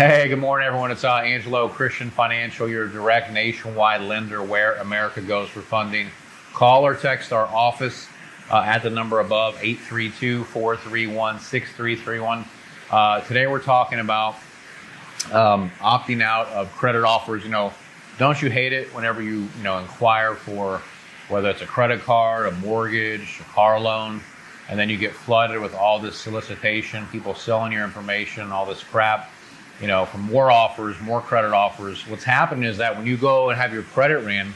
Hey, good morning, everyone. It's Angelo Christian Financial, your direct nationwide lender where America goes for funding. Call or text our office at the number above, 832-431-6331. Today we're talking about opting out of credit offers. Don't you hate it whenever you inquire for whether it's a credit card, a mortgage, a car loan, and then you get flooded with all this solicitation, people selling your information, all this crap, for more offers, more credit offers. What's happening is that when you go and have your credit ran,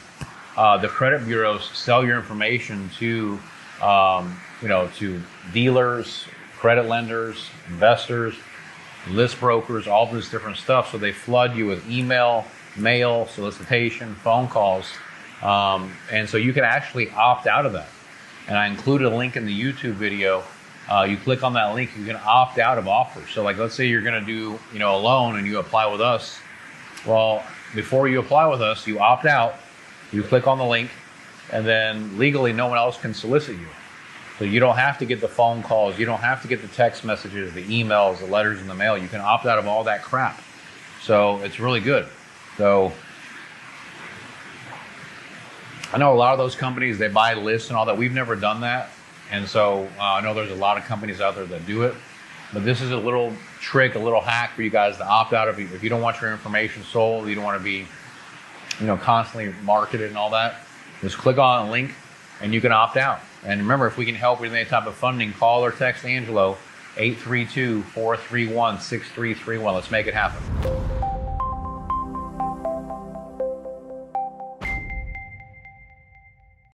the credit bureaus sell your information to, to dealers, credit lenders, investors, list brokers, all this different stuff. So they flood you with email, mail, solicitation, phone calls. And so you can actually opt out of that. And I included a link in the YouTube video. You click on that link, you can opt out of offers. So like, let's say you're going to do, a loan and you apply with us. Well, before you apply with us, you opt out, you click on the link, and then legally no one else can solicit you. So you don't have to get the phone calls, you don't have to get the text messages, the emails, the letters in the mail. You can opt out of all that crap. So it's really good. So I know a lot of those companies, they buy lists and all that. We've never done that. And so I know there's a lot of companies out there that do it. But this is a little trick, a little hack for you guys to opt out of. If you don't want your information sold, you don't want to be, constantly marketed and all that, just click on a link and you can opt out. And remember, if we can help with any type of funding, call or text Angelo, 832-431-6331. Let's make it happen.